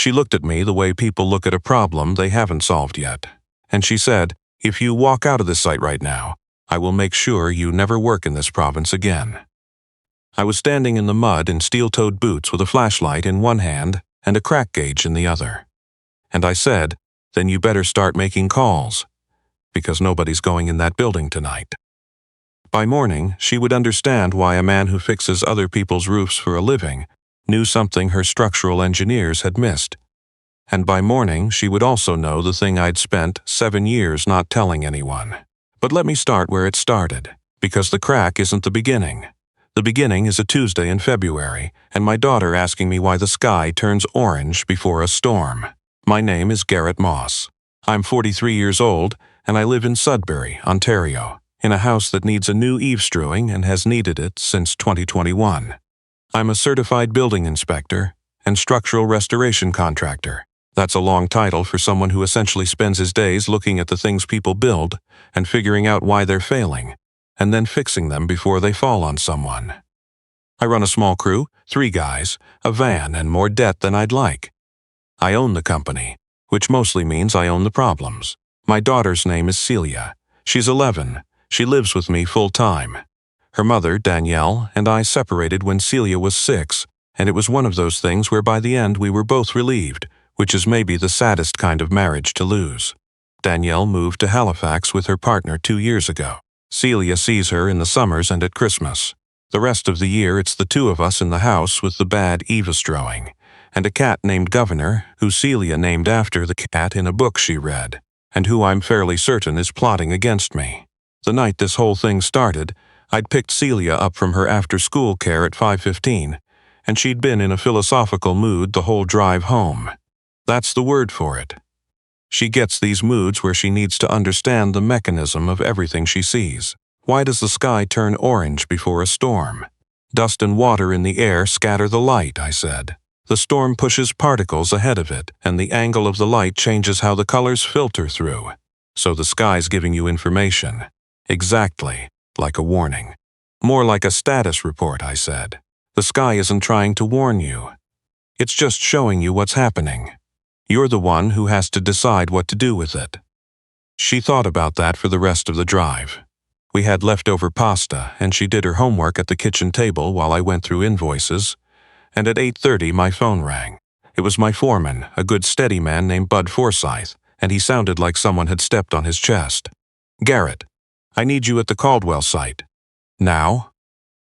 She looked at me the way people look at a problem they haven't solved yet. And she said, "If you walk out of this site right now, I will make sure you never work in this province again." I was standing in the mud in steel-toed boots with a flashlight in one hand and a crack gauge in the other. And I said, "Then you better start making calls, because nobody's going in that building tonight." By morning, she would understand why a man who fixes other people's roofs for a living knew something her structural engineers had missed. And by morning, she would also know the thing I'd spent 7 years not telling anyone. But let me start where it started, because the crack isn't the beginning. The beginning is a Tuesday in February, and my daughter asking me why the sky turns orange before a storm. My name is Garrett Moss. I'm 43 years old, and I live in Sudbury, Ontario, in a house that needs a new eavesdrowing and has needed it since 2021. I'm a certified building inspector and structural restoration contractor. That's a long title for someone who essentially spends his days looking at the things people build and figuring out why they're failing, and then fixing them before they fall on someone. I run a small crew, 3 guys, a van, and more debt than I'd like. I own the company, which mostly means I own the problems. My daughter's name is Celia. She's 11. She lives with me full-time. Her mother, Danielle, and I separated when Celia was 6, and it was one of those things where by the end we were both relieved, which is maybe the saddest kind of marriage to lose. Danielle moved to Halifax with her partner 2 years ago. Celia sees her in the summers and at Christmas. The rest of the year it's the 2 of us in the house with the bad eavesdrowing, and a cat named Governor, who Celia named after the cat in a book she read, and who I'm fairly certain is plotting against me. The night this whole thing started, I'd picked Celia up from her after-school care at 5:15, and she'd been in a philosophical mood the whole drive home. That's the word for it. She gets these moods where she needs to understand the mechanism of everything she sees. Why does the sky turn orange before a storm? Dust and water in the air scatter the light, I said. The storm pushes particles ahead of it, and the angle of the light changes how the colors filter through. So the sky's giving you information. Exactly, like a warning. More like a status report, I said. The sky isn't trying to warn you. It's just showing you what's happening. You're the one who has to decide what to do with it. She thought about that for the rest of the drive. We had leftover pasta, and she did her homework at the kitchen table while I went through invoices, and at 8:30 my phone rang. It was my foreman, a good steady man named Bud Forsyth, and he sounded like someone had stepped on his chest. "Garrett, I need you at the Caldwell site." "Now?"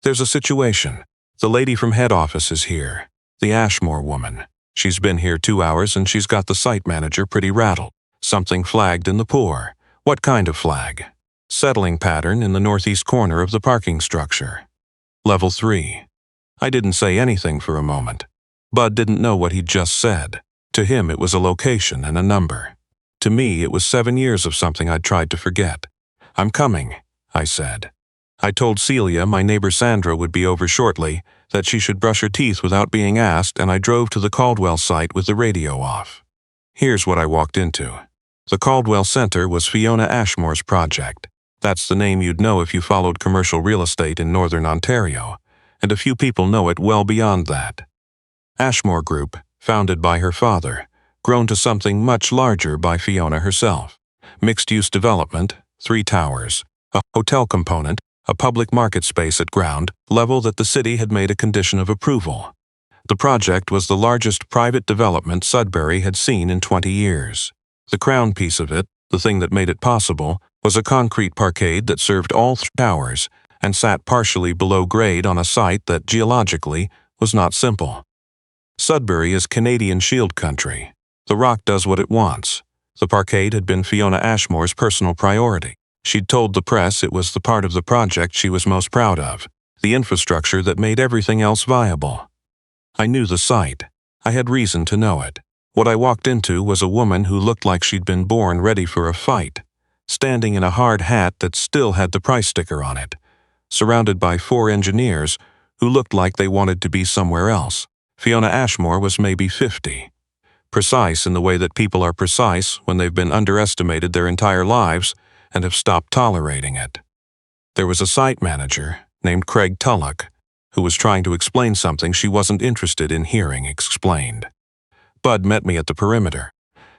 "There's a situation. The lady from head office is here, the Ashmore woman. She's been here 2 hours and she's got the site manager pretty rattled. Something flagged in the pour." "What kind of flag?" "Settling pattern in the northeast corner of the parking structure. Level 3. I didn't say anything for a moment. Bud didn't know what he'd just said. To him it was a location and a number. To me it was 7 years of something I'd tried to forget. "I'm coming," I said. I told Celia my neighbor Sandra would be over shortly, that she should brush her teeth without being asked, and I drove to the Caldwell site with the radio off. Here's what I walked into. The Caldwell Center was Fiona Ashmore's project. That's the name you'd know if you followed commercial real estate in northern Ontario, and a few people know it well beyond that. Ashmore Group, founded by her father, grown to something much larger by Fiona herself. Mixed-use development, 3 towers, a hotel component, a public market space at ground level that the city had made a condition of approval. The project was the largest private development Sudbury had seen in 20 years. The crown piece of it, the thing that made it possible, was a concrete parkade that served all 3 towers and sat partially below grade on a site that geologically was not simple. Sudbury is Canadian Shield country. The rock does what it wants. The parkade had been Fiona Ashmore's personal priority. She'd told the press it was the part of the project she was most proud of, the infrastructure that made everything else viable. I knew the site. I had reason to know it. What I walked into was a woman who looked like she'd been born ready for a fight, standing in a hard hat that still had the price sticker on it, surrounded by 4 engineers who looked like they wanted to be somewhere else. Fiona Ashmore was maybe 50. Precise in the way that people are precise when they've been underestimated their entire lives and have stopped tolerating it. There was a site manager named Craig Tulloch who was trying to explain something she wasn't interested in hearing explained. Bud met me at the perimeter.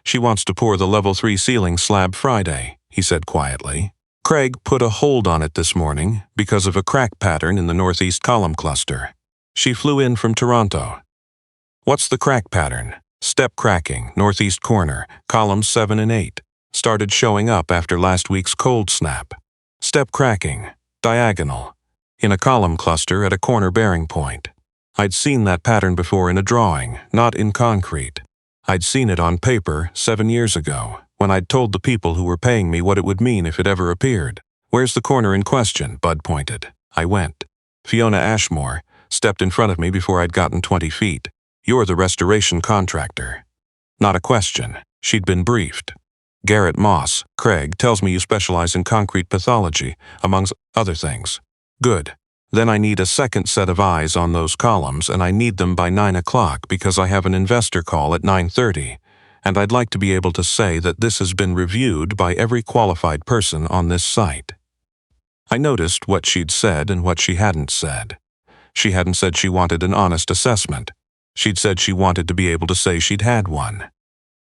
She wants to pour the level 3 ceiling slab Friday, he said quietly. Craig put a hold on it this morning because of a crack pattern in the northeast column cluster. She flew in from Toronto. What's the crack pattern? Step cracking, northeast corner, columns 7 and 8. Started showing up after last week's cold snap. Step cracking, diagonal, in a column cluster at a corner bearing point. I'd seen that pattern before in a drawing, not in concrete. I'd seen it on paper 7 years ago, when I'd told the people who were paying me what it would mean if it ever appeared. Where's the corner in question? Bud pointed. I went. Fiona Ashmore stepped in front of me before I'd gotten 20 feet. You're the restoration contractor. Not a question. She'd been briefed. Garrett Moss, Craig, tells me you specialize in concrete pathology, amongst other things. Good. Then I need a second set of eyes on those columns, and I need them by 9 o'clock because I have an investor call at 9:30, and I'd like to be able to say that this has been reviewed by every qualified person on this site. I noticed what she'd said and what she hadn't said. She hadn't said she wanted an honest assessment. She'd said she wanted to be able to say she'd had one.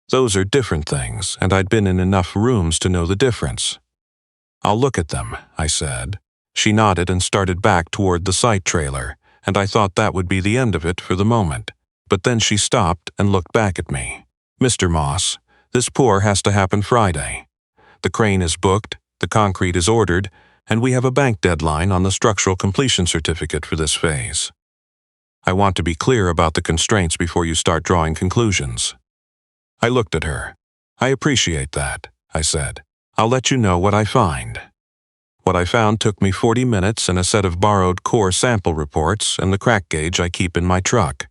Those are different things, and I'd been in enough rooms to know the difference. I'll look at them, I said. She nodded and started back toward the site trailer, and I thought that would be the end of it for the moment. But then she stopped and looked back at me. Mr. Moss, this pour has to happen Friday. The crane is booked, the concrete is ordered, and we have a bank deadline on the structural completion certificate for this phase. I want to be clear about the constraints before you start drawing conclusions. I looked at her. I appreciate that, I said. I'll let you know what I find. What I found took me 40 minutes and a set of borrowed core sample reports and the crack gauge I keep in my truck.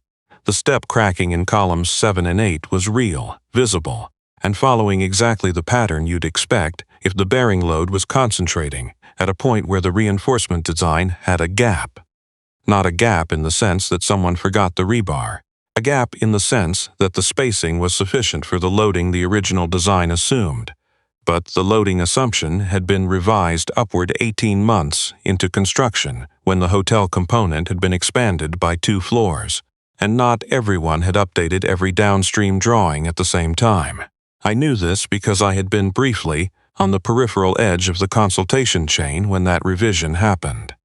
The step cracking in columns 7 and 8 was real, visible, and following exactly the pattern you'd expect if the bearing load was concentrating at a point where the reinforcement design had a gap. Not a gap in the sense that someone forgot the rebar. A gap in the sense that the spacing was sufficient for the loading the original design assumed, but the loading assumption had been revised upward 18 months into construction when the hotel component had been expanded by 2 floors, and not everyone had updated every downstream drawing at the same time. I knew this because I had been briefly on the peripheral edge of the consultation chain when that revision happened.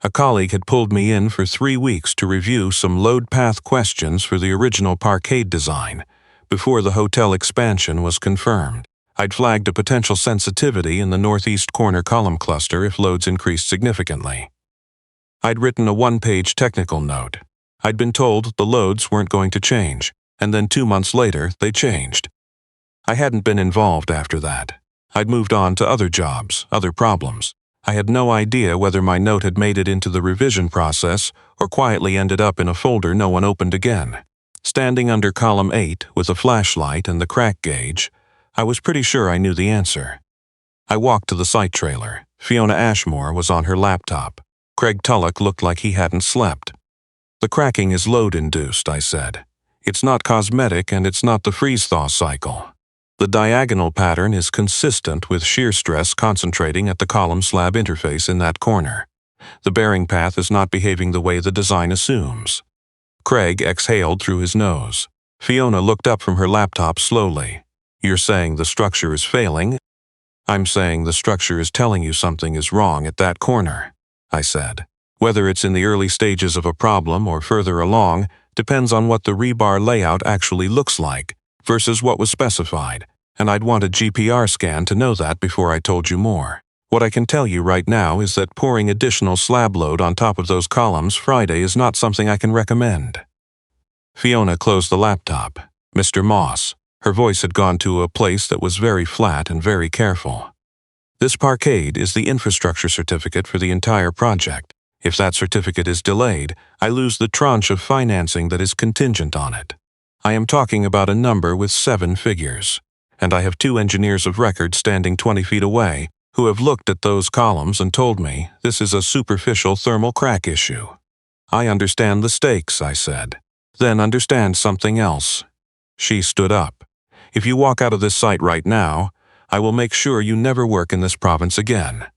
A colleague had pulled me in for 3 weeks to review some load path questions for the original parkade design before the hotel expansion was confirmed. I'd flagged a potential sensitivity in the northeast corner column cluster if loads increased significantly. I'd written a 1-page technical note. I'd been told the loads weren't going to change, and then 2 months later they changed. I hadn't been involved after that. I'd moved on to other jobs, other problems. I had no idea whether my note had made it into the revision process or quietly ended up in a folder no one opened again. Standing under column 8 with a flashlight and the crack gauge, I was pretty sure I knew the answer. I walked to the site trailer. Fiona Ashmore was on her laptop. Craig Tulloch looked like he hadn't slept. The cracking is load-induced, I said. It's not cosmetic and it's not the freeze-thaw cycle. The diagonal pattern is consistent with shear stress concentrating at the column-slab interface in that corner. The bearing path is not behaving the way the design assumes. Craig exhaled through his nose. Fiona looked up from her laptop slowly. You're saying the structure is failing? I'm saying the structure is telling you something is wrong at that corner, I said. Whether it's in the early stages of a problem or further along depends on what the rebar layout actually looks like versus what was specified, and I'd want a GPR scan to know that before I told you more. What I can tell you right now is that pouring additional slab load on top of those columns Friday is not something I can recommend. Fiona closed the laptop. Mr. Moss. Her voice had gone to a place that was very flat and very careful. This parkade is the infrastructure certificate for the entire project. If that certificate is delayed, I lose the tranche of financing that is contingent on it. I am talking about a number with 7 figures, and I have 2 engineers of record standing 20 feet away who have looked at those columns and told me this is a superficial thermal crack issue. I understand the stakes, I said. Then understand something else. She stood up. If you walk out of this site right now, I will make sure you never work in this province again.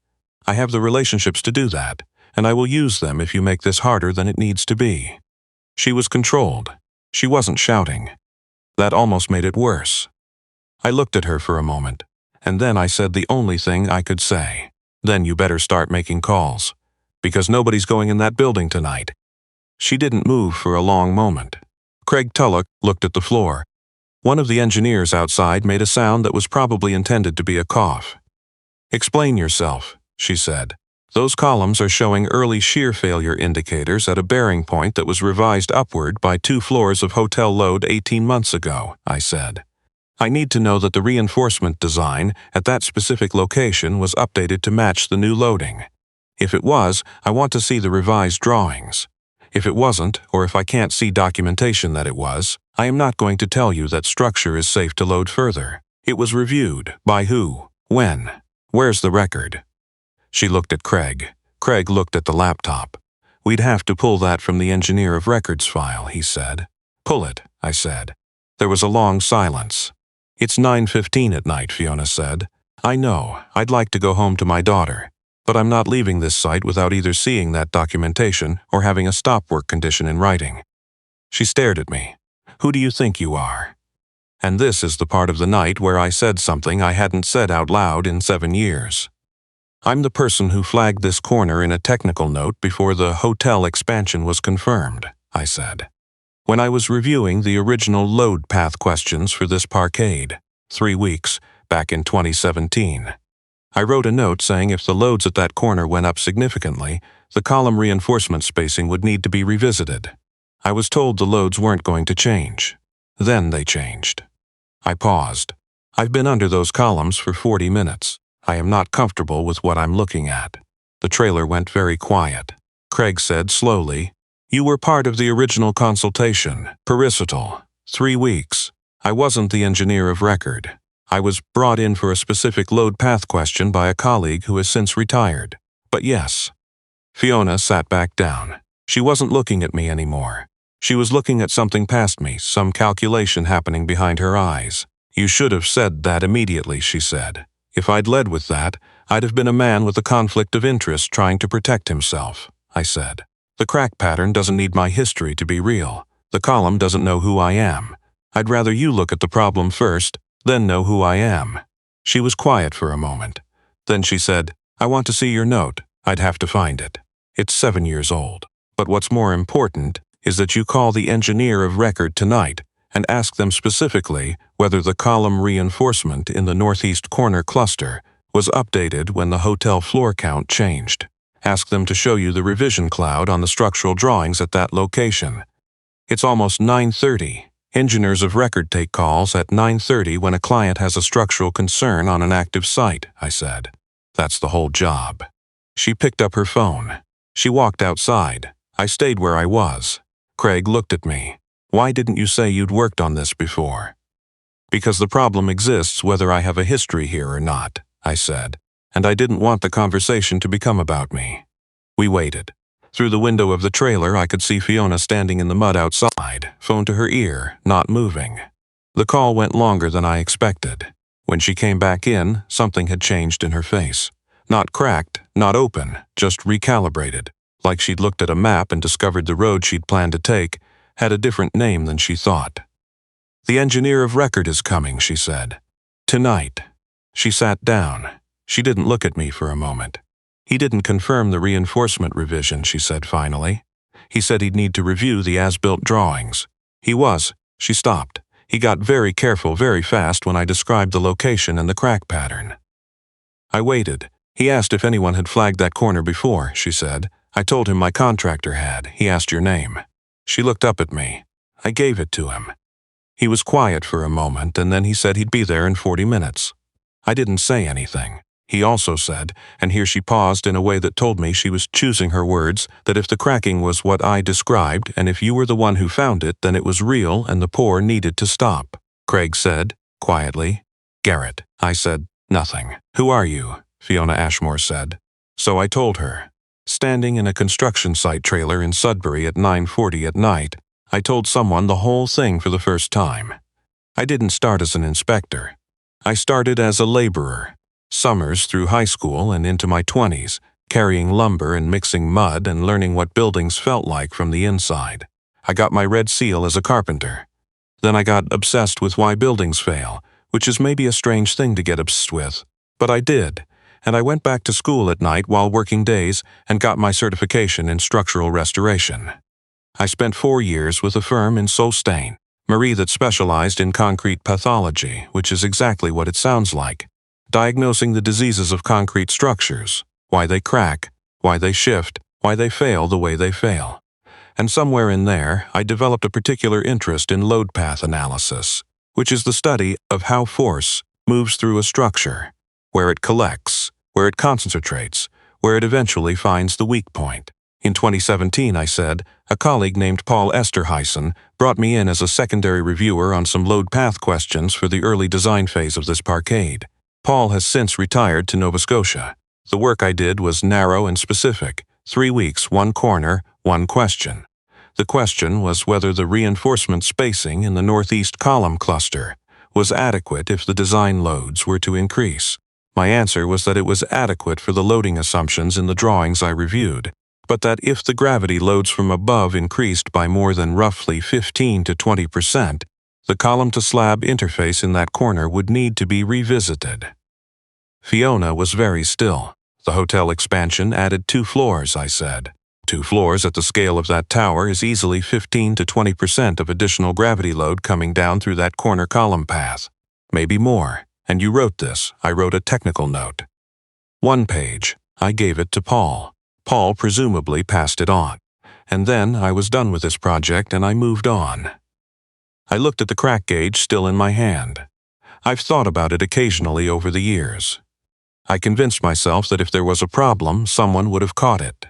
I have the relationships to do that, and I will use them if you make this harder than it needs to be. She was controlled. She wasn't shouting. That almost made it worse. I looked at her for a moment, and then I said the only thing I could say. Then you better start making calls, because nobody's going in that building tonight. She didn't move for a long moment. Craig Tulloch looked at the floor. One of the engineers outside made a sound that was probably intended to be a cough. "Explain yourself," she said. "Those columns are showing early shear failure indicators at a bearing point that was revised upward by 2 floors of hotel load 18 months ago," I said. "I need to know that the reinforcement design at that specific location was updated to match the new loading. If it was, I want to see the revised drawings. If it wasn't, or if I can't see documentation that it was, I am not going to tell you that structure is safe to load further. It was reviewed. By who? When? Where's the record?" She looked at Craig. Craig looked at the laptop. "We'd have to pull that from the engineer of records file," he said. "Pull it," I said. There was a long silence. "It's 9:15 at night," Fiona said. "I know, I'd like to go home to my daughter, but I'm not leaving this site without either seeing that documentation or having a stop work condition in writing." She stared at me. "Who do you think you are?" And this is the part of the night where I said something I hadn't said out loud in 7 years. "I'm the person who flagged this corner in a technical note before the hotel expansion was confirmed," I said. "When I was reviewing the original load path questions for this parkade, 3 weeks, back in 2017, I wrote a note saying if the loads at that corner went up significantly, the column reinforcement spacing would need to be revisited. I was told the loads weren't going to change. Then they changed." I paused. "I've been under those columns for 40 minutes. I am not comfortable with what I'm looking at." The trailer went very quiet. Craig said slowly, "You were part of the original consultation, parietal, 3 weeks. I wasn't the engineer of record. I was brought in for a specific load path question by a colleague who has since retired. But yes." Fiona sat back down. She wasn't looking at me anymore. She was looking at something past me, some calculation happening behind her eyes. "You should have said that immediately," she said. "If I'd led with that, I'd have been a man with a conflict of interest trying to protect himself," I said. "The crack pattern doesn't need my history to be real. The column doesn't know who I am. I'd rather you look at the problem first, then know who I am." She was quiet for a moment. Then she said, "I want to see your note. I'd have to find it. It's 7 years old. But what's more important is that you call the engineer of record tonight and ask them specifically whether the column reinforcement in the northeast corner cluster was updated when the hotel floor count changed. Ask them to show you the revision cloud on the structural drawings at that location. It's almost 9:30. Engineers of record take calls at 9:30 when a client has a structural concern on an active site," I said. "That's the whole job." She picked up her phone. She walked outside. I stayed where I was. Craig looked at me. "Why didn't you say you'd worked on this before?" "Because the problem exists whether I have a history here or not," I said, and I didn't want the conversation to become about me. We waited. Through the window of the trailer, I could see Fiona standing in the mud outside, phone to her ear, not moving. The call went longer than I expected. When she came back in, something had changed in her face. Not cracked, not open, just recalibrated, like she'd looked at a map and discovered the road she'd planned to take had a different name than she thought. "The engineer of record is coming," she said. "Tonight." She sat down. She didn't look at me for a moment. "He didn't confirm the reinforcement revision," she said finally. "He said he'd need to review the as-built drawings. He was." She stopped. "He got very careful very fast when I described the location and the crack pattern." I waited. "He asked if anyone had flagged that corner before," she said. "I told him my contractor had. He asked your name." She looked up at me. I gave it to him. He was quiet for a moment, and then he said he'd be there in 40 minutes. I didn't say anything. He also said, and here she paused in a way that told me she was choosing her words, that if the cracking was what I described, and if you were the one who found it, then it was real and the pour needed to stop. Craig said, quietly, "Garrett." I said, "Nothing." "Who are you?" Fiona Ashmore said. So I told her. Standing in a construction site trailer in Sudbury at 9:40 at night, I told someone the whole thing for the first time. I didn't start as an inspector. I started as a laborer. Summers through high school and into my 20s, carrying lumber and mixing mud and learning what buildings felt like from the inside. I got my red seal as a carpenter. Then I got obsessed with why buildings fail, which is maybe a strange thing to get obsessed with. But I did, and I went back to school at night while working days and got my certification in structural restoration. I spent 4 years with a firm in Sault Ste. Marie that specialized in concrete pathology, which is exactly what it sounds like. Diagnosing the diseases of concrete structures, why they crack, why they shift, why they fail the way they fail. And somewhere in there, I developed a particular interest in load path analysis, which is the study of how force moves through a structure, where it collects, where it concentrates, where it eventually finds the weak point. In 2017, I said, a colleague named Paul Esterhuisen brought me in as a secondary reviewer on some load path questions for the early design phase of this parkade. Paul has since retired to Nova Scotia. The work I did was narrow and specific. 3 weeks, 1 corner, 1 question. The question was whether the reinforcement spacing in the northeast column cluster was adequate if the design loads were to increase. My answer was that it was adequate for the loading assumptions in the drawings I reviewed, but that if the gravity loads from above increased by more than roughly 15 to 20%, the column-to-slab interface in that corner would need to be revisited. Fiona was very still. The hotel expansion added 2 floors, I said. 2 floors at the scale of that tower is easily 15 to 20% of additional gravity load coming down through that corner column path. Maybe more. And you wrote this. I wrote a technical note. 1 page. I gave it to Paul. Paul presumably passed it on. And then I was done with this project and I moved on. I looked at the crack gauge still in my hand. I've thought about it occasionally over the years. I convinced myself that if there was a problem, someone would have caught it.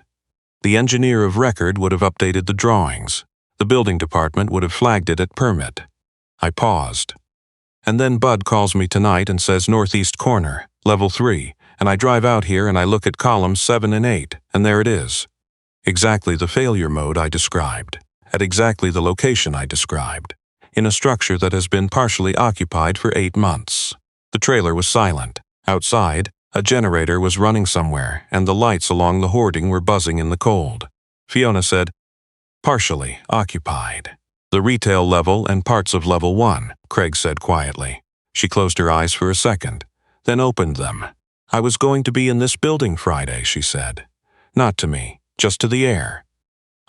The engineer of record would have updated the drawings. The building department would have flagged it at permit. I paused. And then Bud calls me tonight and says northeast corner, level 3, and I drive out here and I look at columns 7 and 8, and there it is. Exactly the failure mode I described, at exactly the location I described, in a structure that has been partially occupied for 8 months. The trailer was silent. Outside, a generator was running somewhere, and the lights along the hoarding were buzzing in the cold. Fiona said, partially occupied. The retail level and parts of level 1, Craig said quietly. She closed her eyes for a second, then opened them. I was going to be in this building Friday, she said. Not to me, just to the air.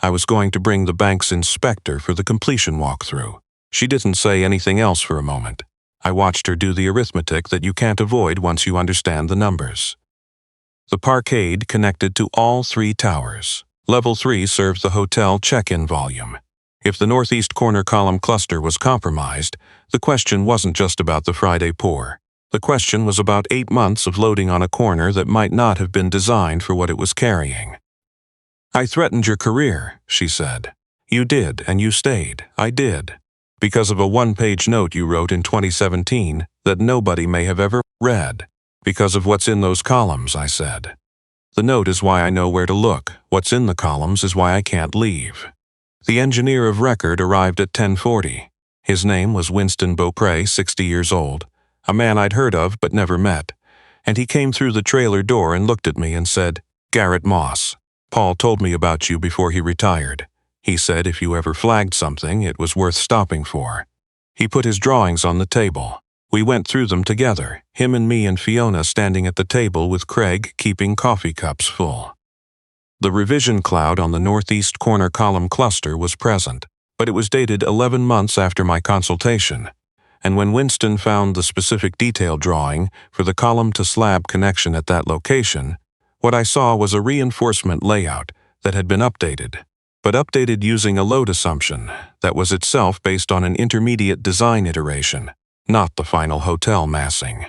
I was going to bring the bank's inspector for the completion walkthrough. She didn't say anything else for a moment. I watched her do the arithmetic that you can't avoid once you understand the numbers. The parkade connected to all 3 towers. Level 3 served the hotel check-in volume. If the northeast corner column cluster was compromised, the question wasn't just about the Friday pour. The question was about 8 months of loading on a corner that might not have been designed for what it was carrying. I threatened your career, she said. You did, and you stayed. I did. Because of a 1-page note you wrote in 2017 that nobody may have ever read. Because of what's in those columns, I said. The note is why I know where to look. What's in the columns is why I can't leave. The engineer of record arrived at 10:40. His name was Winston Beaupre, 60 years old, a man I'd heard of but never met, and he came through the trailer door and looked at me and said, Garrett Moss. Paul told me about you before he retired. He said if you ever flagged something, it was worth stopping for. He put his drawings on the table. We went through them together, him and me and Fiona standing at the table with Craig keeping coffee cups full. The revision cloud on the northeast corner column cluster was present, but it was dated 11 months after my consultation, and when Winston found the specific detail drawing for the column-to-slab connection at that location, what I saw was a reinforcement layout that had been updated, but updated using a load assumption that was itself based on an intermediate design iteration, not the final hotel massing.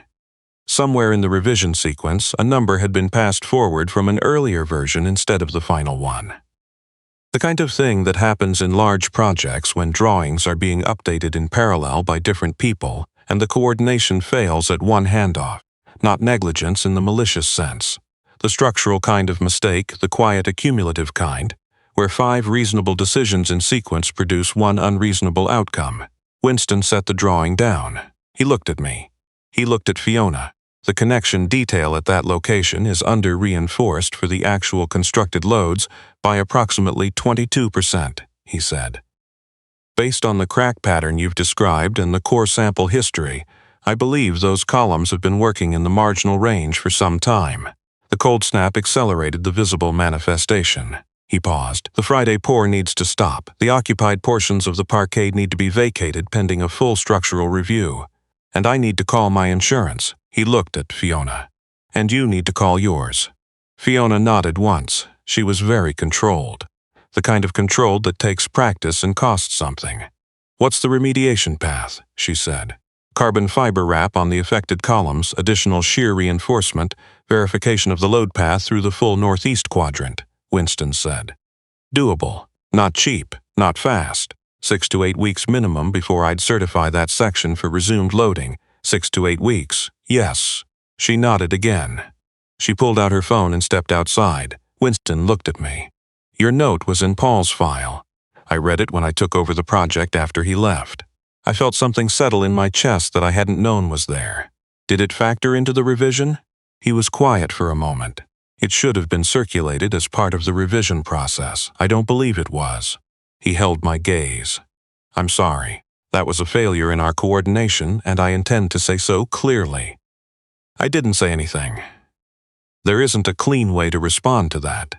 Somewhere in the revision sequence, a number had been passed forward from an earlier version instead of the final one. The kind of thing that happens in large projects when drawings are being updated in parallel by different people and the coordination fails at one handoff, not negligence in the malicious sense. The structural kind of mistake, the quiet accumulative kind, where 5 reasonable decisions in sequence produce 1 unreasonable outcome. Winston set the drawing down. He looked at me. He looked at Fiona. The connection detail at that location is under-reinforced for the actual constructed loads by approximately 22%, he said. Based on the crack pattern you've described and the core sample history, I believe those columns have been working in the marginal range for some time. The cold snap accelerated the visible manifestation. He paused. The Friday pour needs to stop. The occupied portions of the parkade need to be vacated pending a full structural review. And I need to call my insurance. He looked at Fiona. And you need to call yours. Fiona nodded once. She was very controlled. The kind of control that takes practice and costs something. What's the remediation path? She said. Carbon fiber wrap on the affected columns, additional shear reinforcement, verification of the load path through the full northeast quadrant, Winston said. Doable. Not cheap. Not fast. 6 to 8 weeks minimum before I'd certify that section for resumed loading. 6 to 8 weeks. Yes. She nodded again. She pulled out her phone and stepped outside. Winston looked at me. Your note was in Paul's file. I read it when I took over the project after he left. I felt something settle in my chest that I hadn't known was there. Did it factor into the revision? He was quiet for a moment. It should have been circulated as part of the revision process. I don't believe it was. He held my gaze. I'm sorry. That was a failure in our coordination, and I intend to say so clearly. I didn't say anything. There isn't a clean way to respond to that.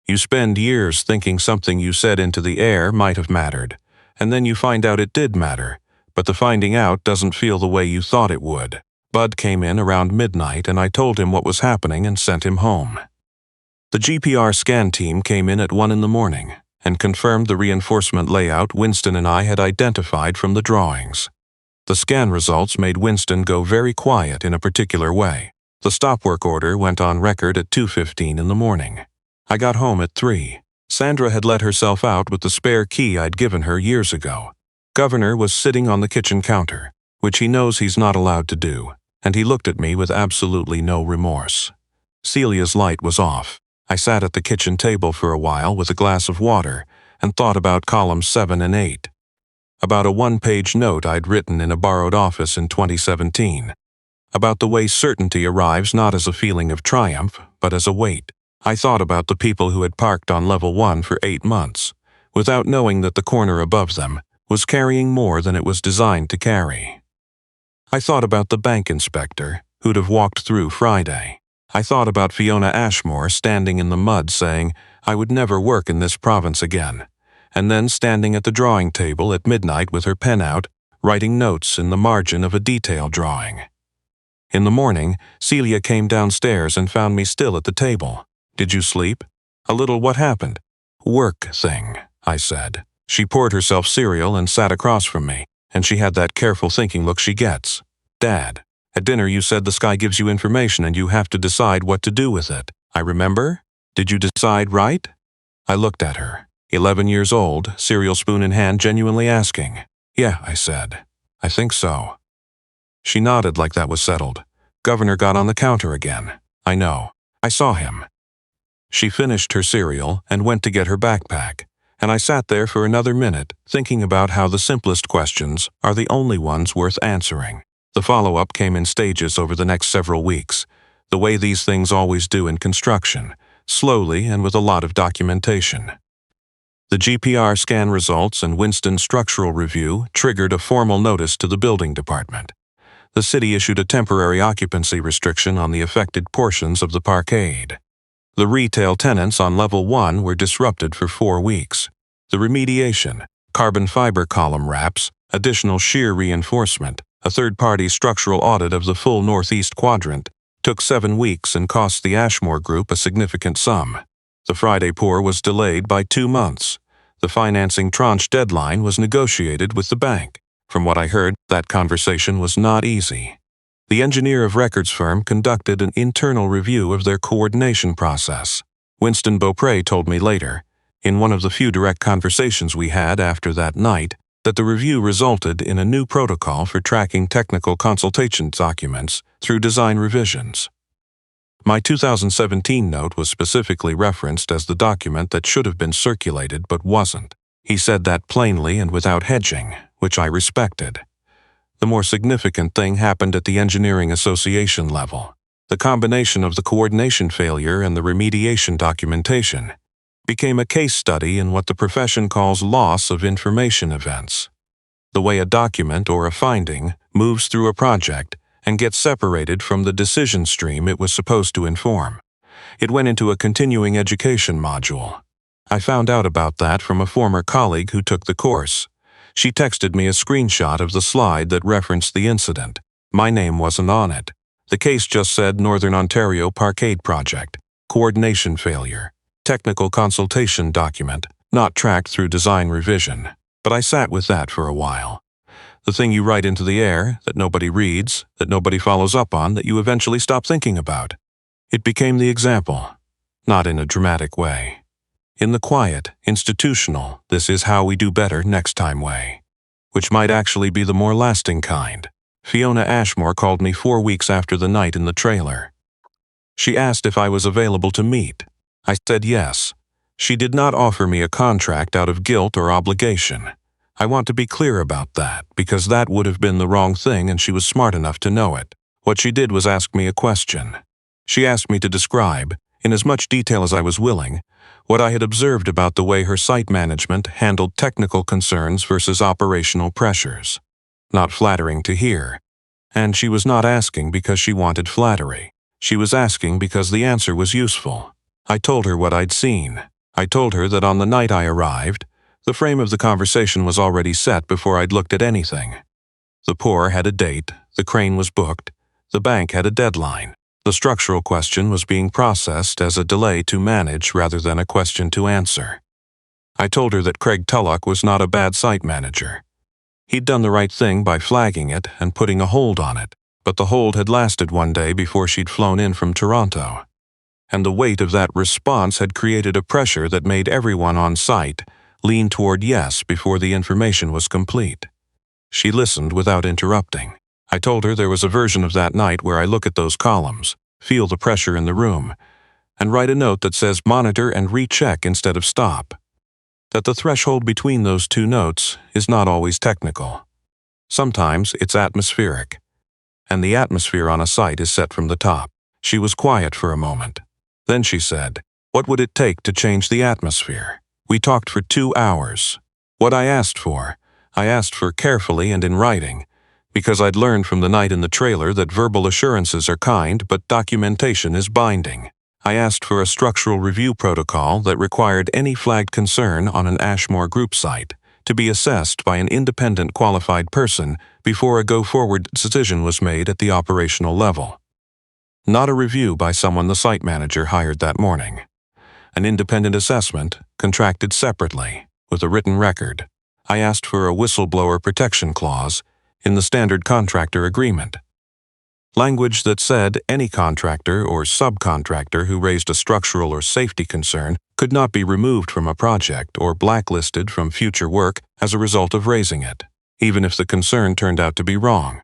You spend years thinking something you said into the air might have mattered, and then you find out it did matter, but the finding out doesn't feel the way you thought it would. Bud came in around midnight, and I told him what was happening and sent him home. The GPR scan team came in at 1 in the morning and confirmed the reinforcement layout Winston and I had identified from the drawings. The scan results made Winston go very quiet in a particular way. The stop work order went on record at 2:15 in the morning. I got home at 3. Sandra had let herself out with the spare key I'd given her years ago. Governor was sitting on the kitchen counter, which he knows he's not allowed to do, and he looked at me with absolutely no remorse. Celia's light was off. I sat at the kitchen table for a while with a glass of water and thought about columns 7 and 8. About a one-page note I'd written in a borrowed office in 2017. About the way certainty arrives not as a feeling of triumph, but as a weight. I thought about the people who had parked on level 1 for 8 months, without knowing that the corner above them was carrying more than it was designed to carry. I thought about the bank inspector who'd have walked through Friday. I thought about Fiona Ashmore standing in the mud saying, I would never work in this province again, and then standing at the drawing table at midnight with her pen out, writing notes in the margin of a detail drawing. In the morning, Celia came downstairs and found me still at the table. Did you sleep? A little. What happened? Work thing, I said. She poured herself cereal and sat across from me, and she had that careful thinking look she gets. Dad, at dinner you said the sky gives you information and you have to decide what to do with it. I remember. Did you decide right? I looked at her, 11 years old, cereal spoon in hand, genuinely asking. Yeah, I said. I think so. She nodded like that was settled. Governor got on the counter again. I know. I saw him. She finished her cereal and went to get her backpack, and I sat there for another minute thinking about how the simplest questions are the only ones worth answering. The follow-up came in stages over the next several weeks, the way these things always do in construction, slowly and with a lot of documentation. The GPR scan results and Winston's structural review triggered a formal notice to the building department. The city issued a temporary occupancy restriction on the affected portions of the parkade. The retail tenants on level 1 were disrupted for 4 weeks. The remediation, carbon fiber column wraps, additional shear reinforcement, a third-party structural audit of the full northeast quadrant, took 7 weeks and cost the Ashmore Group a significant sum. The Friday pour was delayed by 2 months. The financing tranche deadline was negotiated with the bank. From what I heard, that conversation was not easy. The engineer of records firm conducted an internal review of their coordination process. Winston Beaupre told me later, in one of the few direct conversations we had after that night, that the review resulted in a new protocol for tracking technical consultation documents through design revisions. My 2017 note was specifically referenced as the document that should have been circulated but wasn't. He said that plainly and without hedging, which I respected. The more significant thing happened at the Engineering Association level. The combination of the coordination failure and the remediation documentation became a case study in what the profession calls loss of information events. The way a document or a finding moves through a project and gets separated from the decision stream it was supposed to inform. It went into a continuing education module. I found out about that from a former colleague who took the course. She texted me a screenshot of the slide that referenced the incident. My name wasn't on it. The case just said Northern Ontario Parkade Project, coordination failure, technical consultation document, not tracked through design revision. But I sat with that for a while. The thing you write into the air, that nobody reads, that nobody follows up on, that you eventually stop thinking about. It became the example, not in a dramatic way. In the quiet, institutional, this is how we do better next time way. Which might actually be the more lasting kind. Fiona Ashmore called me 4 weeks after the night in the trailer. She asked if I was available to meet. I said yes. She did not offer me a contract out of guilt or obligation. I want to be clear about that, because that would have been the wrong thing and she was smart enough to know it. What she did was ask me a question. She asked me to describe, in as much detail as I was willing, what I had observed about the way her site management handled technical concerns versus operational pressures. Not flattering to hear. And she was not asking because she wanted flattery. She was asking because the answer was useful. I told her what I'd seen. I told her that on the night I arrived, the frame of the conversation was already set before I'd looked at anything. The pour had a date, the crane was booked, the bank had a deadline. The structural question was being processed as a delay to manage rather than a question to answer. I told her that Craig Tulloch was not a bad site manager. He'd done the right thing by flagging it and putting a hold on it, but the hold had lasted 1 day before she'd flown in from Toronto. And the weight of that response had created a pressure that made everyone on site lean toward yes before the information was complete. She listened without interrupting. I told her there was a version of that night where I look at those columns, feel the pressure in the room, and write a note that says monitor and recheck instead of stop. That the threshold between those two notes is not always technical. Sometimes it's atmospheric, and the atmosphere on a site is set from the top. She was quiet for a moment. Then she said, "What would it take to change the atmosphere?" We talked for 2 hours. What I asked for carefully and in writing, because I'd learned from the night in the trailer that verbal assurances are kind, but documentation is binding. I asked for a structural review protocol that required any flagged concern on an Ashmore Group site to be assessed by an independent qualified person before a go-forward decision was made at the operational level. Not a review by someone the site manager hired that morning. An independent assessment, contracted separately, with a written record. I asked for a whistleblower protection clause in the standard contractor agreement. Language that said any contractor or subcontractor who raised a structural or safety concern could not be removed from a project or blacklisted from future work as a result of raising it, even if the concern turned out to be wrong,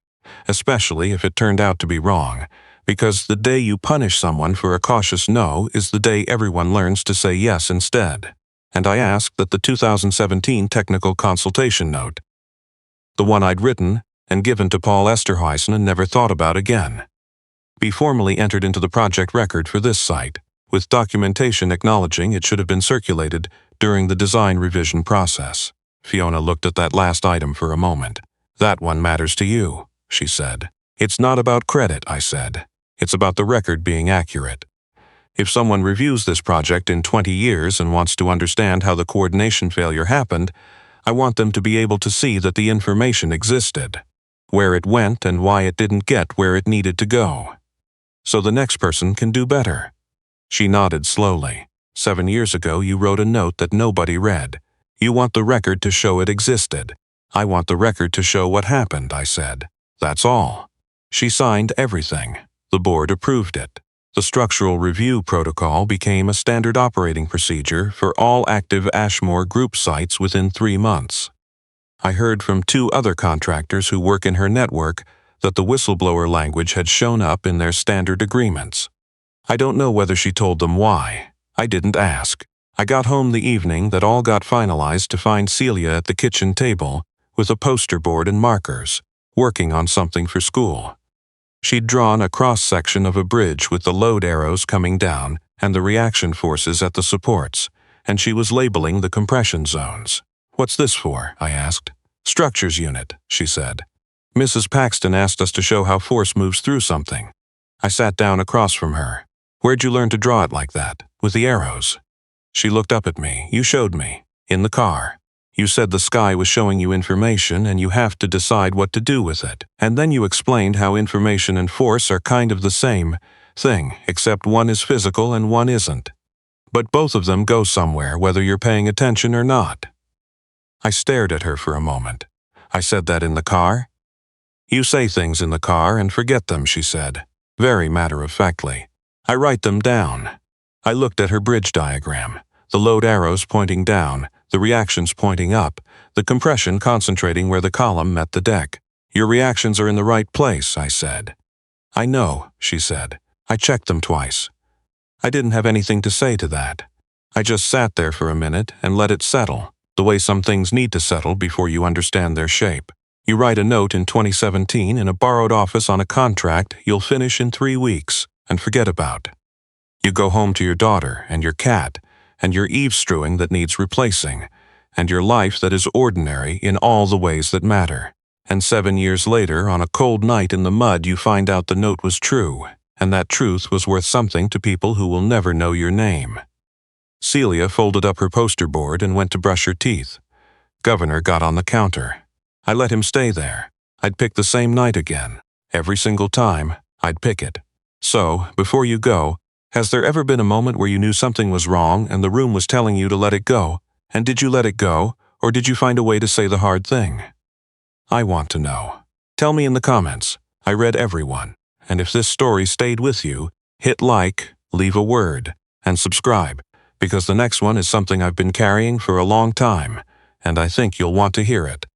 especially if it turned out to be wrong, because the day you punish someone for a cautious no is the day everyone learns to say yes instead. And I asked that the 2017 technical consultation note, the one I'd written and given to Paul Esterhuisen and never thought about again, be formally entered into the project record for this site, with documentation acknowledging it should have been circulated during the design revision process. Fiona looked at that last item for a moment. "That one matters to you," she said. "It's not about credit," I said. "It's about the record being accurate. If someone reviews this project in 20 years and wants to understand how the coordination failure happened, I want them to be able to see that the information existed, where it went and why it didn't get where it needed to go, so the next person can do better." She nodded slowly. 7 years ago, you wrote a note that nobody read. You want the record to show it existed. I want the record to show what happened, I said. That's all. She signed everything. The board approved it. The structural review protocol became a standard operating procedure for all active Ashmore Group sites within 3 months. I heard from 2 other contractors who work in her network that the whistleblower language had shown up in their standard agreements. I don't know whether she told them why. I didn't ask. I got home the evening that all got finalized to find Celia at the kitchen table with a poster board and markers, working on something for school. She'd drawn a cross-section of a bridge with the load arrows coming down and the reaction forces at the supports, and she was labeling the compression zones. "What's this for?" I asked. "Structures unit," she said. "Mrs. Paxton asked us to show how force moves through something." I sat down across from her. "Where'd you learn to draw it like that, with the arrows?" She looked up at me. "You showed me. In the car. You said the sky was showing you information and you have to decide what to do with it. And then you explained how information and force are kind of the same thing, except one is physical and one isn't. But both of them go somewhere, whether you're paying attention or not." I stared at her for a moment. "I said that in the car?" "You say things in the car and forget them," she said, very matter-of-factly. "I write them down." I looked at her bridge diagram, the load arrows pointing down, the reactions pointing up, the compression concentrating where the column met the deck. "Your reactions are in the right place," I said. "I know," she said. "I checked them twice." I didn't have anything to say to that. I just sat there for a minute and let it settle, the way some things need to settle before you understand their shape. You write a note in 2017 in a borrowed office on a contract you'll finish in 3 weeks and forget about. You go home to your daughter and your cat and your eavesdrewing that needs replacing and your life that is ordinary in all the ways that matter. And 7 years later, on a cold night in the mud, you find out the note was true, and that truth was worth something to people who will never know your name. Celia folded up her poster board and went to brush her teeth. Governor got on the counter. I let him stay there. I'd pick the same night again. Every single time, I'd pick it. So, before you go, has there ever been a moment where you knew something was wrong and the room was telling you to let it go? And did you let it go, or did you find a way to say the hard thing? I want to know. Tell me in the comments. I read every one. And if this story stayed with you, hit like, leave a word, and subscribe, because the next one is something I've been carrying for a long time, and I think you'll want to hear it.